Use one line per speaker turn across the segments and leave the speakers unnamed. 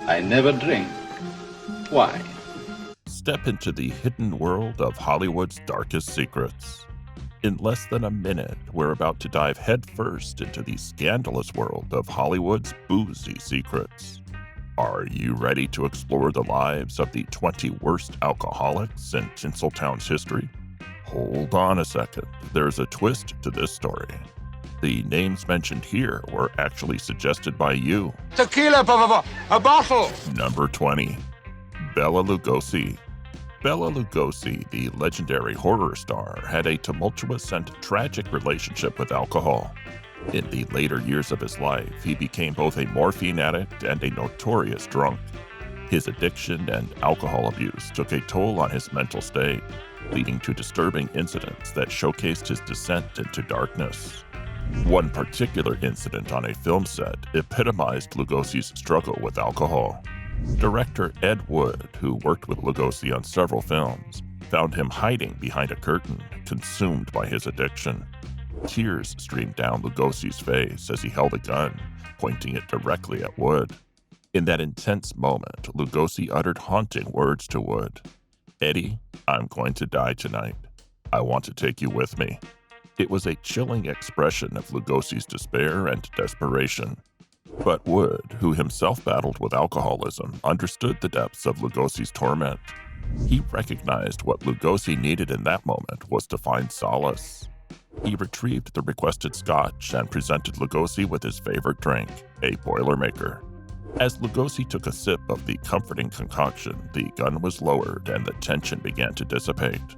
I never drink. Why?
Step into the hidden world of Hollywood's darkest secrets. In less than a minute, we're about to dive headfirst into the scandalous world of Hollywood's boozy secrets. Are you ready to explore the lives of the 20 worst alcoholics in Tinseltown's history? Hold on a second, there's a twist to this story. The names mentioned here were actually suggested by you.
Tequila, a bottle!
Number 20, Bela Lugosi. Bela Lugosi, the legendary horror star, had a tumultuous and tragic relationship with alcohol. In the later years of his life, he became both a morphine addict and a notorious drunk. His addiction and alcohol abuse took a toll on his mental state, leading to disturbing incidents that showcased his descent into darkness. One particular incident on a film set epitomized Lugosi's struggle with alcohol. Director Ed Wood, who worked with Lugosi on several films, found him hiding behind a curtain, consumed by his addiction. Tears streamed down Lugosi's face as he held a gun, pointing it directly at Wood. In that intense moment, Lugosi uttered haunting words to Wood. "Eddie, I'm going to die tonight. I want to take you with me." It was a chilling expression of Lugosi's despair and desperation. But Wood, who himself battled with alcoholism, understood the depths of Lugosi's torment. He recognized what Lugosi needed in that moment was to find solace. He retrieved the requested scotch and presented Lugosi with his favorite drink, a Boilermaker. As Lugosi took a sip of the comforting concoction, the gun was lowered and the tension began to dissipate.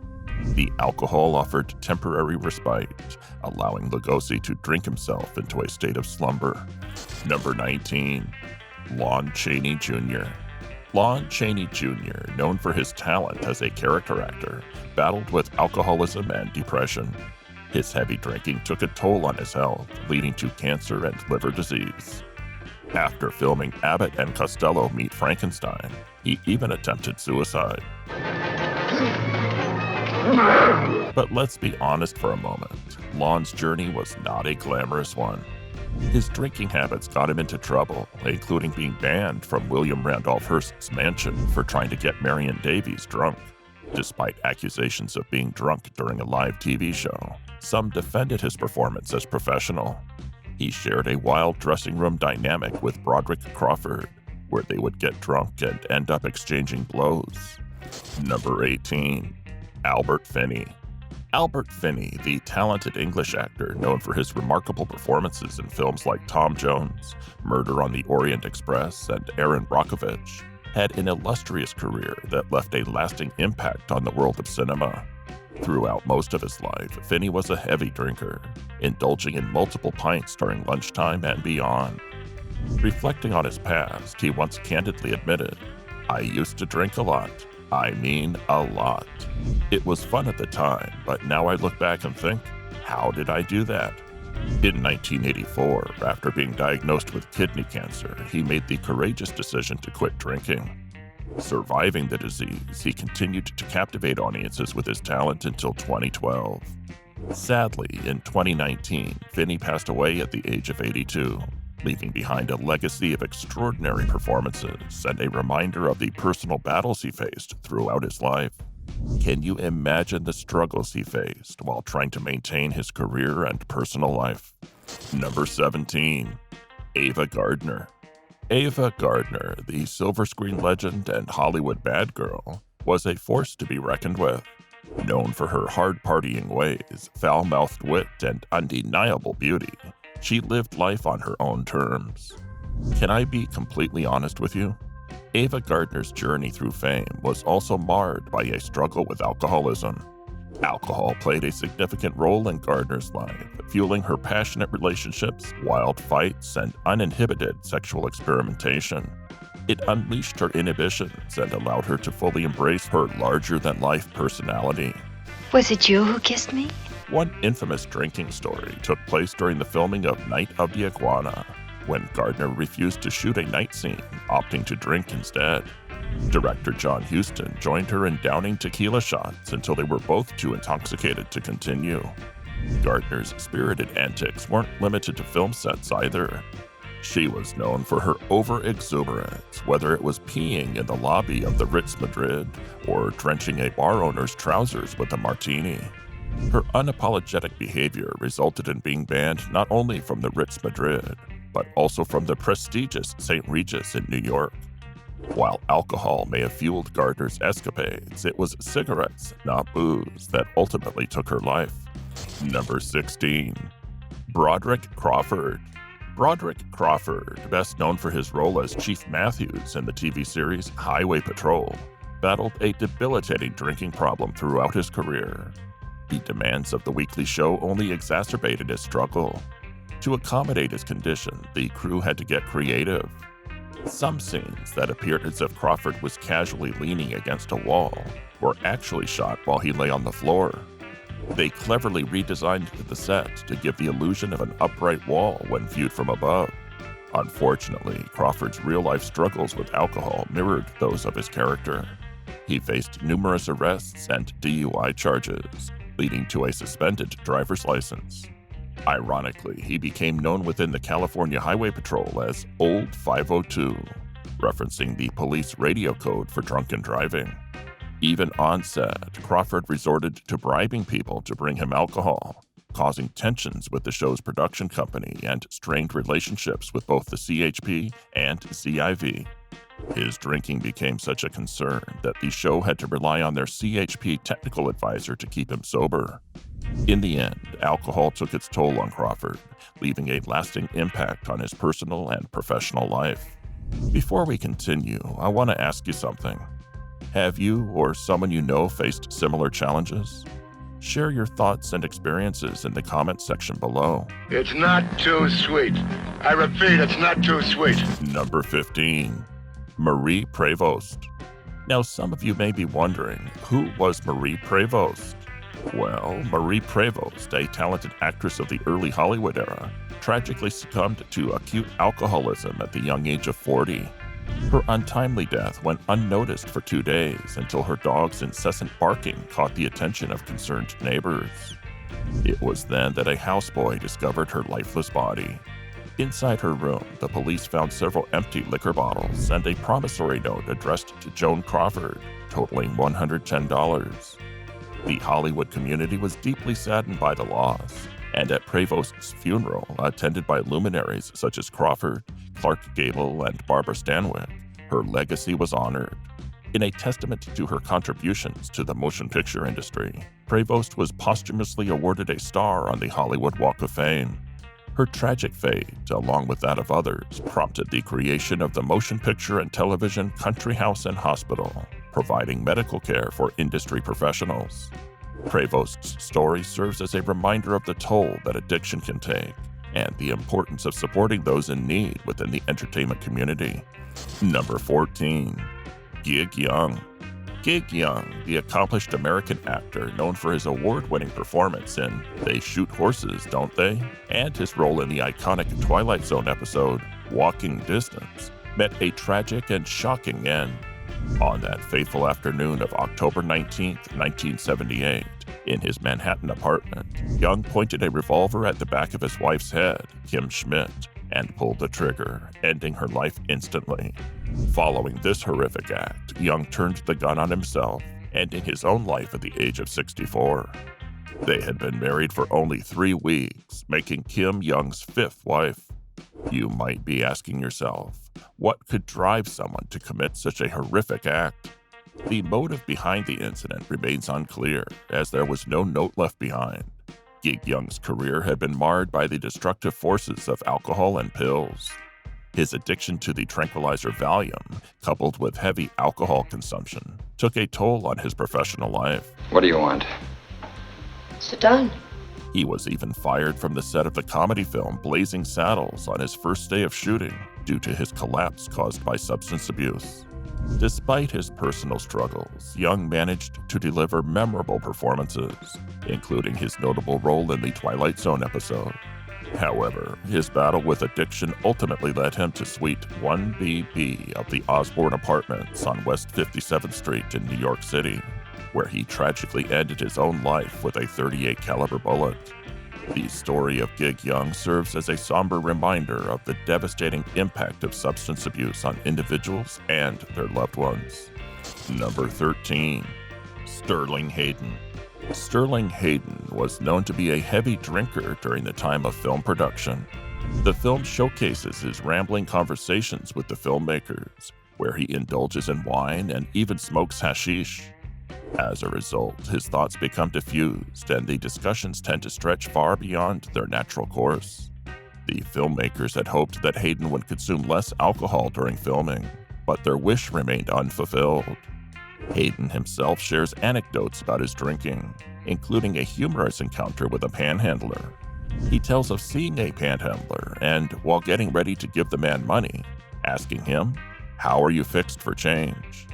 The alcohol offered temporary respite, allowing Lugosi to drink himself into a state of slumber. Number 19, Lon Chaney Jr. Lon Chaney Jr., known for his talent as a character actor, battled with alcoholism and depression. His heavy drinking took a toll on his health, leading to cancer and liver disease. After filming Abbott and Costello Meet Frankenstein, he even attempted suicide. But let's be honest for a moment, Lon's journey was not a glamorous one. His drinking habits got him into trouble, including being banned from William Randolph Hearst's mansion for trying to get Marion Davies drunk. Despite accusations of being drunk during a live TV show, some defended his performance as professional. He shared a wild dressing room dynamic with Broderick Crawford, where they would get drunk and end up exchanging blows. Number 18, Albert Finney. Albert Finney, the talented English actor known for his remarkable performances in films like Tom Jones, Murder on the Orient Express, and Erin Brockovich, had an illustrious career that left a lasting impact on the world of cinema. Throughout most of his life, Finney was a heavy drinker, indulging in multiple pints during lunchtime and beyond. Reflecting on his past, he once candidly admitted, "I used to drink a lot. I mean, a lot. It was fun at the time, but now I look back and think, how did I do that?" In 1984, after being diagnosed with kidney cancer, he made the courageous decision to quit drinking. Surviving the disease, he continued to captivate audiences with his talent until 2012. Sadly, in 2019, Finney passed away at the age of 82, leaving behind a legacy of extraordinary performances and a reminder of the personal battles he faced throughout his life. Can you imagine the struggles he faced while trying to maintain his career and personal life? Number 17, Ava Gardner. Ava Gardner, the silver screen legend and Hollywood bad girl, was a force to be reckoned with. Known for her hard-partying ways, foul-mouthed wit, and undeniable beauty, she lived life on her own terms. Can I be completely honest with you? Ava Gardner's journey through fame was also marred by a struggle with alcoholism. Alcohol played a significant role in Gardner's life, fueling her passionate relationships, wild fights, and uninhibited sexual experimentation. It unleashed her inhibitions and allowed her to fully embrace her larger-than-life personality.
Was it you who kissed me?
One infamous drinking story took place during the filming of Night of the Iguana, when Gardner refused to shoot a night scene, opting to drink instead. Director John Huston joined her in downing tequila shots until they were both too intoxicated to continue. Gardner's spirited antics weren't limited to film sets either. She was known for her over-exuberance, whether it was peeing in the lobby of the Ritz Madrid or drenching a bar owner's trousers with a martini. Her unapologetic behavior resulted in being banned not only from the Ritz Madrid, but also from the prestigious St. Regis in New York. While alcohol may have fueled Gardner's escapades, it was cigarettes, not booze, that ultimately took her life. Number 16. Broderick Crawford. Broderick Crawford, best known for his role as Chief Matthews in the TV series Highway Patrol, battled a debilitating drinking problem throughout his career. The demands of the weekly show only exacerbated his struggle. To accommodate his condition, the crew had to get creative. Some scenes that appeared as if Crawford was casually leaning against a wall were actually shot while he lay on the floor. They cleverly redesigned the set to give the illusion of an upright wall when viewed from above. Unfortunately, Crawford's real-life struggles with alcohol mirrored those of his character. He faced numerous arrests and DUI charges, leading to a suspended driver's license. Ironically, he became known within the California Highway Patrol as Old 502, referencing the police radio code for drunken driving. Even on set, Crawford resorted to bribing people to bring him alcohol, causing tensions with the show's production company and strained relationships with both the CHP and CIV. His drinking became such a concern that the show had to rely on their CHP technical advisor to keep him sober. In the end, alcohol took its toll on Crawford, leaving a lasting impact on his personal and professional life. Before we continue, I want to ask you something. Have you or someone you know faced similar challenges? Share your thoughts and experiences in the comment section below.
It's not too sweet. I repeat, it's not too sweet.
Number 15. Marie Prevost. Now, some of you may be wondering, who was Marie Prevost? Well, Marie Prevost, a talented actress of the early Hollywood era, tragically succumbed to acute alcoholism at the young age of 40. Her untimely death went unnoticed for 2 days until her dog's incessant barking caught the attention of concerned neighbors. It was then that a houseboy discovered her lifeless body. Inside her room, the police found several empty liquor bottles and a promissory note addressed to Joan Crawford, totaling $110. The Hollywood community was deeply saddened by the loss, and at Prevost's funeral, attended by luminaries such as Crawford, Clark Gable, and Barbara Stanwyck, her legacy was honored. In a testament to her contributions to the motion picture industry, Prevost was posthumously awarded a star on the Hollywood Walk of Fame. Her tragic fate, along with that of others, prompted the creation of the motion picture and television Country House and Hospital, providing medical care for industry professionals. Prevost's story serves as a reminder of the toll that addiction can take and the importance of supporting those in need within the entertainment community. Number 14. Gig Young. Gig Young, the accomplished American actor known for his award-winning performance in They Shoot Horses, Don't They? And his role in the iconic Twilight Zone episode Walking Distance, met a tragic and shocking end. On that fateful afternoon of October 19, 1978, in his Manhattan apartment, Young pointed a revolver at the back of his wife's head, Kim Schmidt, and pulled the trigger, ending her life instantly. Following this horrific act, Young turned the gun on himself, ending his own life at the age of 64. They had been married for only 3 weeks, making Kim Young's 5th wife. You might be asking yourself, what could drive someone to commit such a horrific act? The motive behind the incident remains unclear, as there was no note left behind. Gig Young's career had been marred by the destructive forces of alcohol and pills. His addiction to the tranquilizer Valium, coupled with heavy alcohol consumption, took a toll on his professional life.
What do you want?
Sit down.
He was even fired from the set of the comedy film Blazing Saddles on his first day of shooting due to his collapse caused by substance abuse. Despite his personal struggles, Young managed to deliver memorable performances, including his notable role in the Twilight Zone episode. However, his battle with addiction ultimately led him to Suite 1BB of the Osborne Apartments on West 57th Street in New York City, where he tragically ended his own life with a .38 caliber bullet. The story of Gig Young serves as a somber reminder of the devastating impact of substance abuse on individuals and their loved ones. Number 13. Sterling Hayden. Sterling Hayden was known to be a heavy drinker during the time of film production. The film showcases his rambling conversations with the filmmakers, where he indulges in wine and even smokes hashish. As a result, his thoughts become diffused and the discussions tend to stretch far beyond their natural course. The filmmakers had hoped that Hayden would consume less alcohol during filming, but their wish remained unfulfilled. Hayden himself shares anecdotes about his drinking, including a humorous encounter with a panhandler. He tells of seeing a panhandler and, while getting ready to give the man money, asking him, "How are you fixed for change?"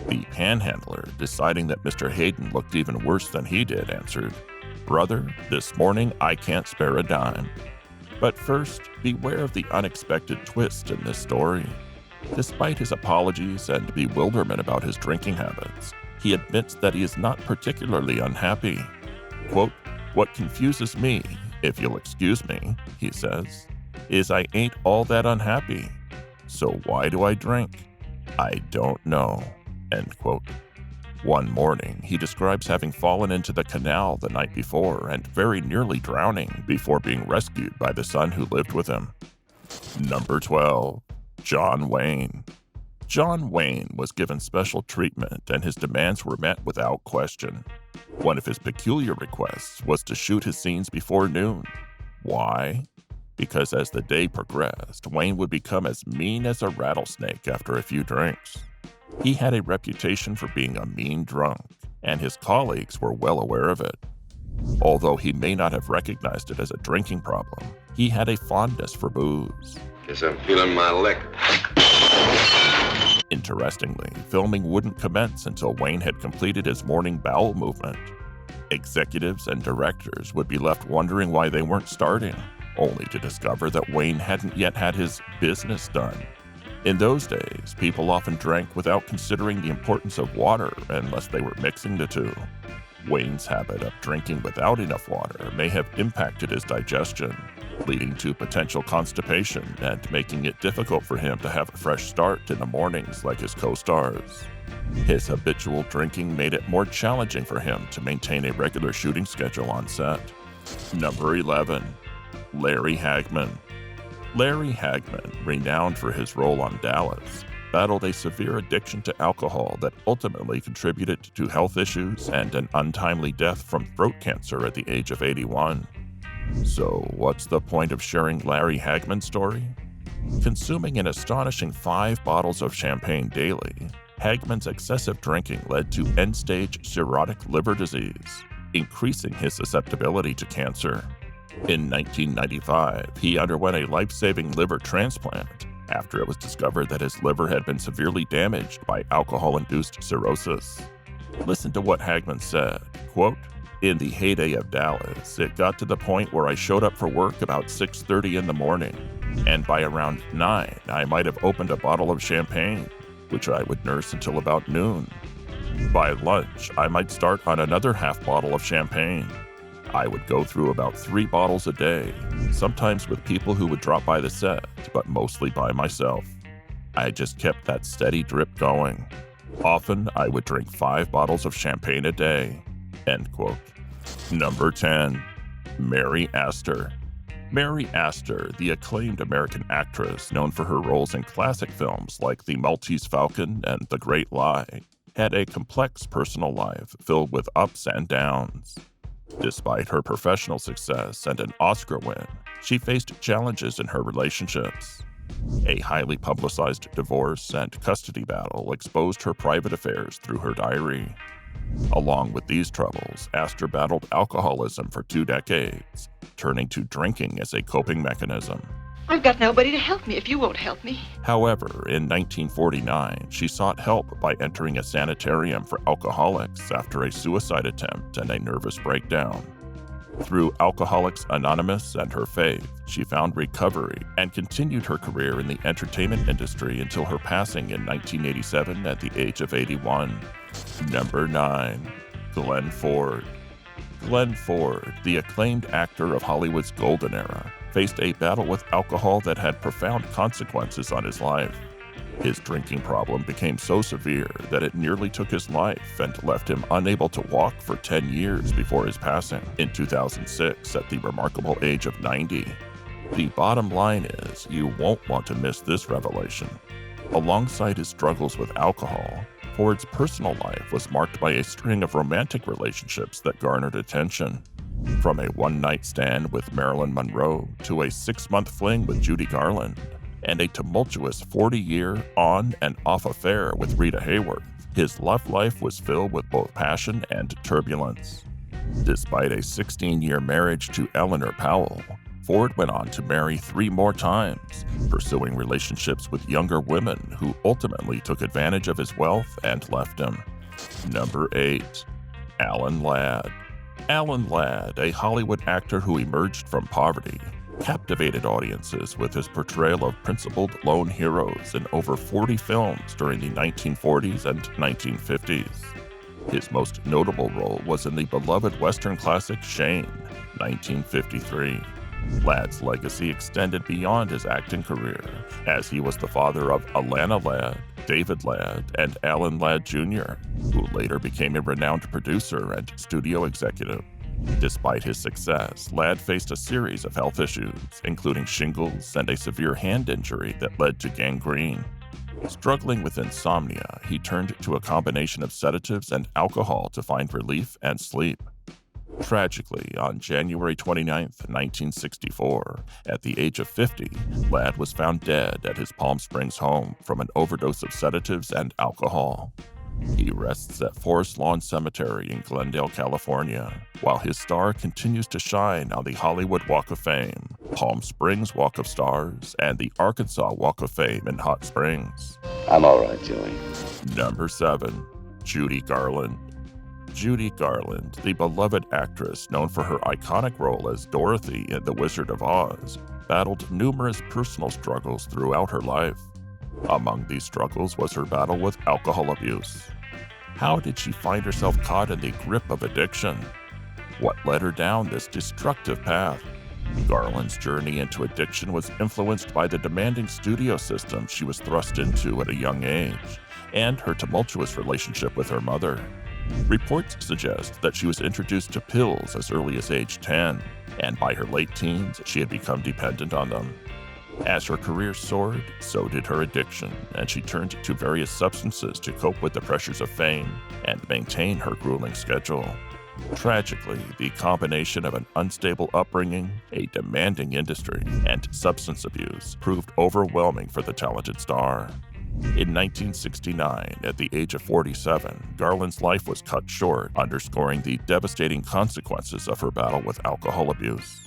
The panhandler, deciding that Mr. Hayden looked even worse than he did, answered, "Brother, this morning I can't spare a dime." But first, beware of the unexpected twist in this story. Despite his apologies and bewilderment about his drinking habits, he admits that he is not particularly unhappy. Quote, "What confuses me, if you'll excuse me," he says, "is I ain't all that unhappy. So why do I drink? I don't know." End quote. One morning, he describes having fallen into the canal the night before and very nearly drowning before being rescued by the son who lived with him. Number 12. John Wayne. John Wayne was given special treatment and his demands were met without question. One of his peculiar requests was to shoot his scenes before noon. Why? Because as the day progressed, Wayne would become as mean as a rattlesnake after a few drinks. He had a reputation for being a mean drunk, and his colleagues were well aware of it. Although he may not have recognized it as a drinking problem, he had a fondness for booze.
Guess I'm feeling my liquor.
Interestingly, filming wouldn't commence until Wayne had completed his morning bowel movement. Executives and directors would be left wondering why they weren't starting, only to discover that Wayne hadn't yet had his business done. In those days, people often drank without considering the importance of water unless they were mixing the two. Wayne's habit of drinking without enough water may have impacted his digestion, leading to potential constipation and making it difficult for him to have a fresh start in the mornings like his co-stars. His habitual drinking made it more challenging for him to maintain a regular shooting schedule on set. Number 11. Larry Hagman. Larry Hagman, renowned for his role on Dallas, battled a severe addiction to alcohol that ultimately contributed to health issues and an untimely death from throat cancer at the age of 81. So, what's the point of sharing Larry Hagman's story? Consuming an astonishing 5 bottles of champagne daily, Hagman's excessive drinking led to end-stage cirrhotic liver disease, increasing his susceptibility to cancer. In 1995, he underwent a life-saving liver transplant after it was discovered that his liver had been severely damaged by alcohol-induced cirrhosis. Listen to what Hagman said, quote, "In the heyday of Dallas, it got to the point where I showed up for work about 6:30 in the morning, and by around 9, I might have opened a bottle of champagne, which I would nurse until about noon. By lunch, I might start on another half bottle of champagne. I would go through about 3 bottles a day, sometimes with people who would drop by the set, but mostly by myself. I just kept that steady drip going. Often, I would drink 5 bottles of champagne a day." End quote. Number 10. Mary Astor. Mary Astor, the acclaimed American actress known for her roles in classic films like The Maltese Falcon and The Great Lie, had a complex personal life filled with ups and downs. Despite her professional success and an Oscar win, she faced challenges in her relationships. A highly publicized divorce and custody battle exposed her private affairs through her diary. Along with these troubles, Astor battled alcoholism for 2 decades, turning to drinking as a coping mechanism.
I've got nobody to help me if you won't help me.
However, in 1949, she sought help by entering a sanitarium for alcoholics after a suicide attempt and a nervous breakdown. Through Alcoholics Anonymous and her faith, she found recovery and continued her career in the entertainment industry until her passing in 1987 at the age of 81. Number 9. Glenn Ford. Glenn Ford, the acclaimed actor of Hollywood's golden era, faced a battle with alcohol that had profound consequences on his life. His drinking problem became so severe that it nearly took his life and left him unable to walk for 10 years before his passing in 2006 at the remarkable age of 90. The bottom line is, you won't want to miss this revelation. Alongside his struggles with alcohol, Ford's personal life was marked by a string of romantic relationships that garnered attention. From a one-night stand with Marilyn Monroe to a 6-month fling with Judy Garland, and a tumultuous 40-year on and off affair with Rita Hayworth, his love life was filled with both passion and turbulence. Despite a 16-year marriage to Eleanor Powell, Ford went on to marry 3 more times, pursuing relationships with younger women who ultimately took advantage of his wealth and left him. Number 8. Alan Ladd. Alan Ladd, a Hollywood actor who emerged from poverty, captivated audiences with his portrayal of principled lone heroes in over 40 films during the 1940s and 1950s. His most notable role was in the beloved Western classic Shane, 1953. Ladd's legacy extended beyond his acting career, as he was the father of Alana Ladd, David Ladd, and Alan Ladd Jr., who later became a renowned producer and studio executive. Despite his success, Ladd faced a series of health issues, including shingles and a severe hand injury that led to gangrene. Struggling with insomnia, he turned to a combination of sedatives and alcohol to find relief and sleep. Tragically, on January 29, 1964, at the age of 50, Ladd was found dead at his Palm Springs home from an overdose of sedatives and alcohol. He rests at Forest Lawn Cemetery in Glendale, California, while his star continues to shine on the Hollywood Walk of Fame, Palm Springs Walk of Stars, and the Arkansas Walk of Fame in Hot Springs.
I'm all right, Joey.
Number 7. Judy Garland. Judy Garland, the beloved actress known for her iconic role as Dorothy in The Wizard of Oz, battled numerous personal struggles throughout her life. Among these struggles was her battle with alcohol abuse. How did she find herself caught in the grip of addiction? What led her down this destructive path? Garland's journey into addiction was influenced by the demanding studio system she was thrust into at a young age, and her tumultuous relationship with her mother. Reports suggest that she was introduced to pills as early as age 10, and by her late teens, she had become dependent on them. As her career soared, so did her addiction, and she turned to various substances to cope with the pressures of fame and maintain her grueling schedule. Tragically, the combination of an unstable upbringing, a demanding industry, and substance abuse proved overwhelming for the talented star. In 1969, at the age of 47, Garland's life was cut short, underscoring the devastating consequences of her battle with alcohol abuse.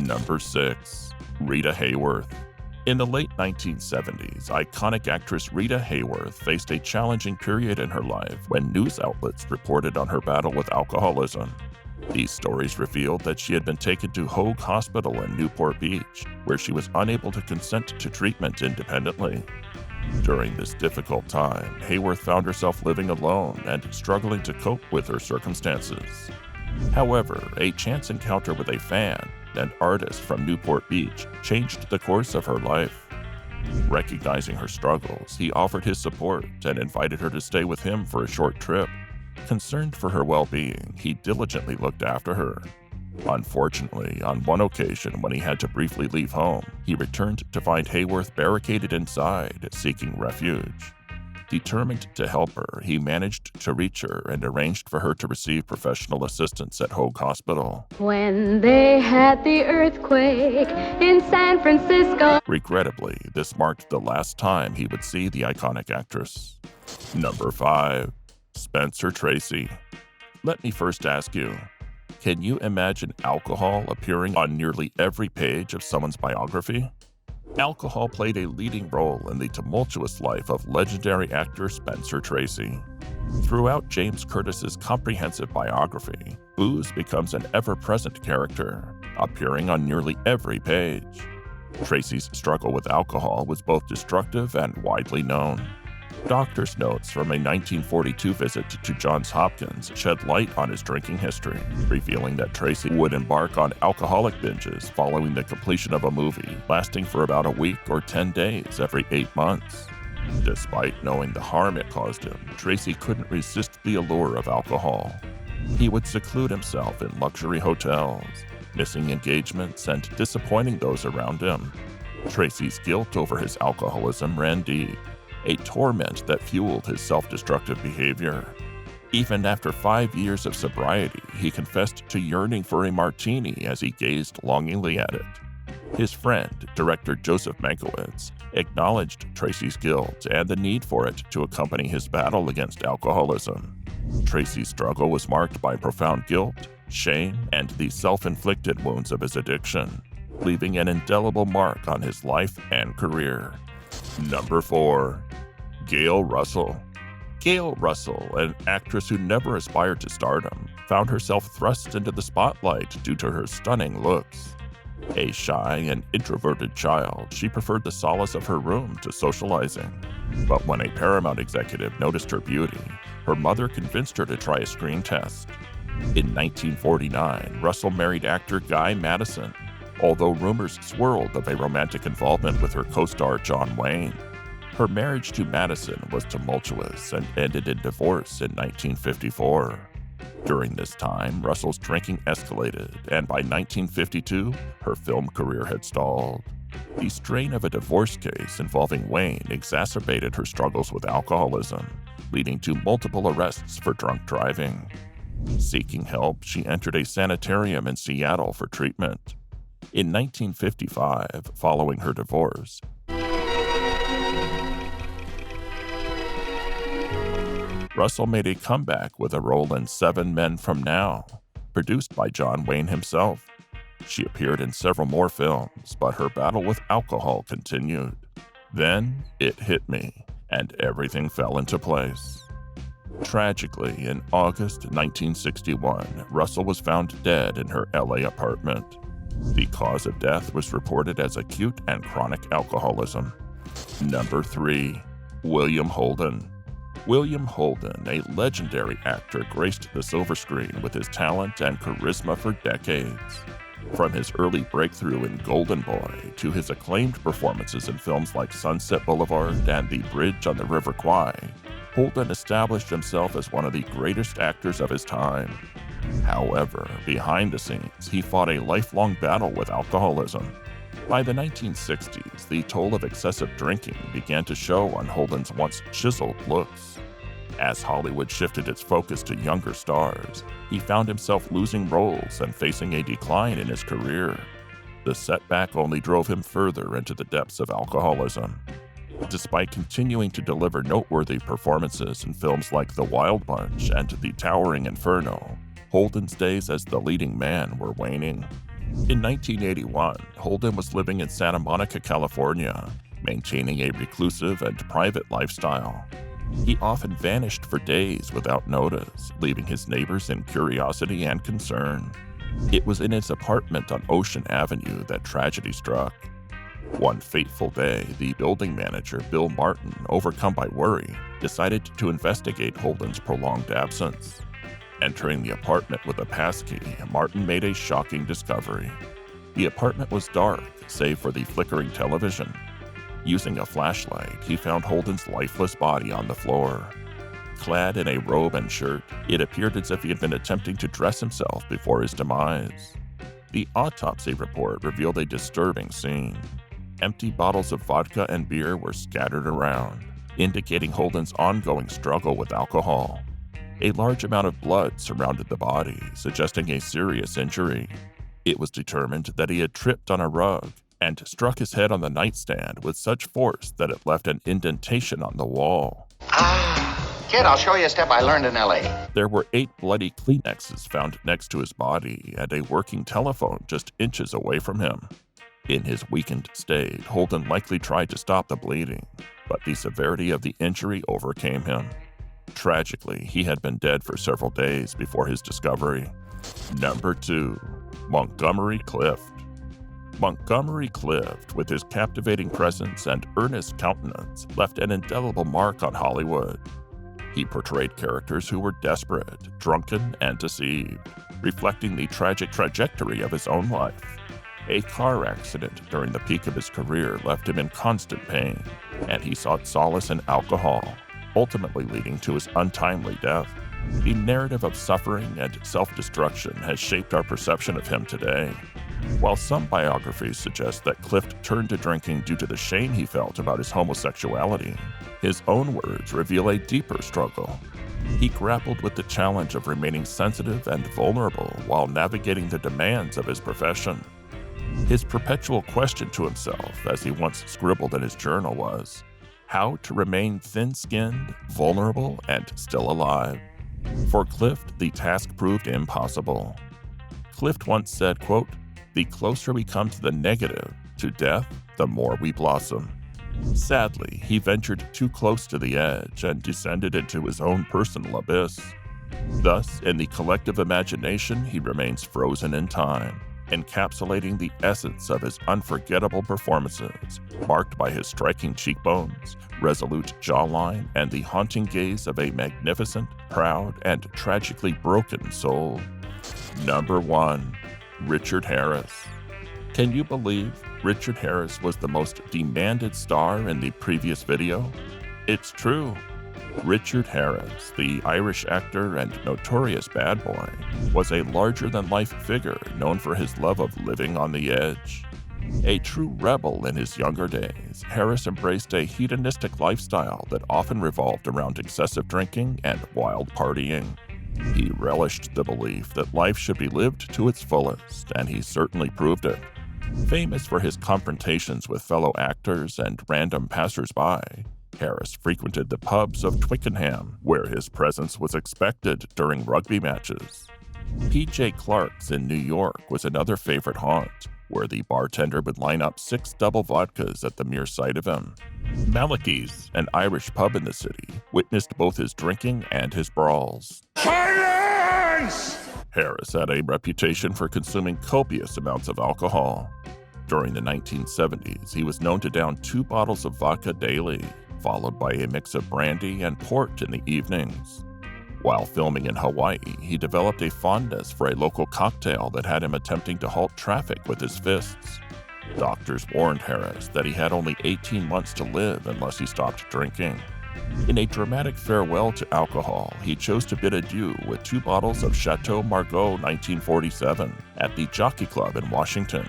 Number 6. Rita Hayworth. In the late 1970s, iconic actress Rita Hayworth faced a challenging period in her life when news outlets reported on her battle with alcoholism. These stories revealed that she had been taken to Hoag Hospital in Newport Beach, where she was unable to consent to treatment independently. During this difficult time, Hayworth found herself living alone and struggling to cope with her circumstances. However, a chance encounter with a fan, an artist from Newport Beach, changed the course of her life. Recognizing her struggles, he offered his support and invited her to stay with him for a short trip. Concerned for her well-being, he diligently looked after her. Unfortunately, on one occasion when he had to briefly leave home, he returned to find Hayworth barricaded inside, seeking refuge. Determined to help her, he managed to reach her and arranged for her to receive professional assistance at Hoag Hospital.
When they had the earthquake in San Francisco.
Regrettably, this marked the last time he would see the iconic actress. Number 5. Spencer Tracy. Let me first ask you, can you imagine alcohol appearing on nearly every page of someone's biography? Alcohol played a leading role in the tumultuous life of legendary actor Spencer Tracy. Throughout James Curtis's comprehensive biography, booze becomes an ever-present character, appearing on nearly every page. Tracy's struggle with alcohol was both destructive and widely known. Doctor's notes from a 1942 visit to Johns Hopkins shed light on his drinking history, revealing that Tracy would embark on alcoholic binges following the completion of a movie, lasting for about a week or 10 days every 8 months. Despite knowing the harm it caused him, Tracy couldn't resist the allure of alcohol. He would seclude himself in luxury hotels, missing engagements and disappointing those around him. Tracy's guilt over his alcoholism ran deep, a torment that fueled his self-destructive behavior. Even after 5 years of sobriety, he confessed to yearning for a martini as he gazed longingly at it. His friend, director Joseph Mankiewicz, acknowledged Tracy's guilt and the need for it to accompany his battle against alcoholism. Tracy's struggle was marked by profound guilt, shame, and the self-inflicted wounds of his addiction, leaving an indelible mark on his life and career. Number 4. Gail Russell. Gail Russell, an actress who never aspired to stardom, found herself thrust into the spotlight due to her stunning looks. A shy and introverted child, she preferred the solace of her room to socializing. But when a Paramount executive noticed her beauty, her mother convinced her to try a screen test. In 1949, Russell married actor Guy Madison, although rumors swirled of a romantic involvement with her co-star John Wayne. Her marriage to Madison was tumultuous and ended in divorce in 1954. During this time, Russell's drinking escalated, and by 1952, her film career had stalled. The strain of a divorce case involving Wayne exacerbated her struggles with alcoholism, leading to multiple arrests for drunk driving. Seeking help, she entered a sanitarium in Seattle for treatment. In 1955, following her divorce, Russell made a comeback with a role in 7 Men from Now, produced by John Wayne himself. She appeared in several more films, but her battle with alcohol continued. Then it hit me, and everything fell into place. Tragically, in August 1961, Russell was found dead in her LA apartment. The cause of death was reported as acute and chronic alcoholism. Number 3. William Holden. William Holden, a legendary actor, graced the silver screen with his talent and charisma for decades. From his early breakthrough in Golden Boy to his acclaimed performances in films like Sunset Boulevard and The Bridge on the River Kwai, Holden established himself as one of the greatest actors of his time. However, behind the scenes, he fought a lifelong battle with alcoholism. By the 1960s, the toll of excessive drinking began to show on Holden's once chiseled looks. As Hollywood shifted its focus to younger stars, he found himself losing roles and facing a decline in his career. The setback only drove him further into the depths of alcoholism. Despite continuing to deliver noteworthy performances in films like The Wild Bunch and The Towering Inferno, Holden's days as the leading man were waning. In 1981, Holden was living in Santa Monica, California, maintaining a reclusive and private lifestyle. He often vanished for days without notice, leaving his neighbors in curiosity and concern. It was in his apartment on Ocean Avenue that tragedy struck. One fateful day, the building manager, Bill Martin, overcome by worry, decided to investigate Holden's prolonged absence. Entering the apartment with a passkey, Martin made a shocking discovery. The apartment was dark, save for the flickering television. Using a flashlight, he found Holden's lifeless body on the floor. Clad in a robe and shirt, it appeared as if he had been attempting to dress himself before his demise. The autopsy report revealed a disturbing scene. Empty bottles of vodka and beer were scattered around, indicating Holden's ongoing struggle with alcohol. A large amount of blood surrounded the body, suggesting a serious injury. It was determined that he had tripped on a rug and struck his head on the nightstand with such force that it left an indentation on the wall.
Kid, I'll show you a step I learned in L.A.
There were 8 bloody Kleenexes found next to his body and a working telephone just inches away from him. In his weakened state, Holden likely tried to stop the bleeding, but the severity of the injury overcame him. Tragically, he had been dead for several days before his discovery. Number 2. Montgomery Clift. Montgomery Clift, with his captivating presence and earnest countenance, left an indelible mark on Hollywood. He portrayed characters who were desperate, drunken, and deceived, reflecting the tragic trajectory of his own life. A car accident during the peak of his career left him in constant pain, and he sought solace in alcohol, ultimately leading to his untimely death. The narrative of suffering and self-destruction has shaped our perception of him today. While some biographies suggest that Clift turned to drinking due to the shame he felt about his homosexuality, his own words reveal a deeper struggle. He grappled with the challenge of remaining sensitive and vulnerable while navigating the demands of his profession. His perpetual question to himself, as he once scribbled in his journal, was how to remain thin-skinned, vulnerable, and still alive. For Clift, the task proved impossible. Clift once said, quote, "The closer we come to the negative, to death, the more we blossom." Sadly, he ventured too close to the edge and descended into his own personal abyss. Thus, in the collective imagination, he remains frozen in time, encapsulating the essence of his unforgettable performances, marked by his striking cheekbones, resolute jawline, and the haunting gaze of a magnificent, proud, and tragically broken soul. Number 1. Richard Harris. Can you believe Richard Harris was the most demanded star in the previous video? It's true. Richard Harris, the Irish actor and notorious bad boy, was a larger-than-life figure known for his love of living on the edge. A true rebel in his younger days, Harris embraced a hedonistic lifestyle that often revolved around excessive drinking and wild partying. He relished the belief that life should be lived to its fullest, and he certainly proved it. Famous for his confrontations with fellow actors and random passers-by, Harris frequented the pubs of Twickenham, where his presence was expected during rugby matches. P.J. Clark's in New York was another favorite haunt, where the bartender would line up 6 double vodkas at the mere sight of him. Malachy's, an Irish pub in the city, witnessed both his drinking and his brawls.
Silence!
Harris had a reputation for consuming copious amounts of alcohol. During the 1970s, he was known to down 2 bottles of vodka daily, followed by a mix of brandy and port in the evenings. While filming in Hawaii, he developed a fondness for a local cocktail that had him attempting to halt traffic with his fists. Doctors warned Harris that he had only 18 months to live unless he stopped drinking. In a dramatic farewell to alcohol, he chose to bid adieu with 2 bottles of Chateau Margaux 1947 at the Jockey Club in Washington.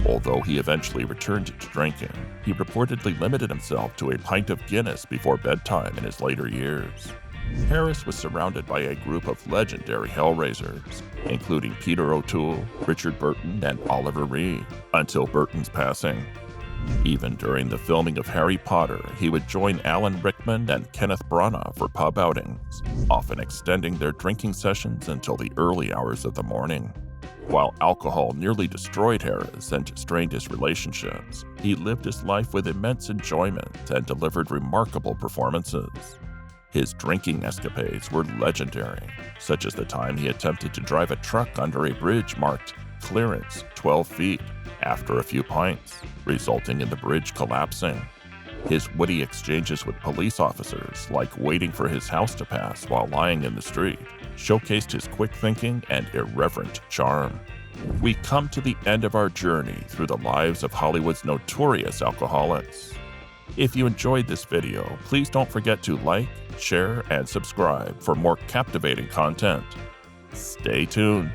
Although he eventually returned to drinking, he reportedly limited himself to a pint of Guinness before bedtime in his later years. Harris was surrounded by a group of legendary hellraisers, including Peter O'Toole, Richard Burton, and Oliver Reed, until Burton's passing. Even during the filming of Harry Potter, he would join Alan Rickman and Kenneth Branagh for pub outings, often extending their drinking sessions until the early hours of the morning. While alcohol nearly destroyed Harris and strained his relationships, he lived his life with immense enjoyment and delivered remarkable performances. His drinking escapades were legendary, such as the time he attempted to drive a truck under a bridge marked "Clearance 12 feet" after a few pints, resulting in the bridge collapsing. His witty exchanges with police officers, like waiting for his house to pass while lying in the street, showcased his quick thinking and irreverent charm. We come to the end of our journey through the lives of Hollywood's notorious alcoholics. If you enjoyed this video, please don't forget to like, share, and subscribe for more captivating content. Stay tuned.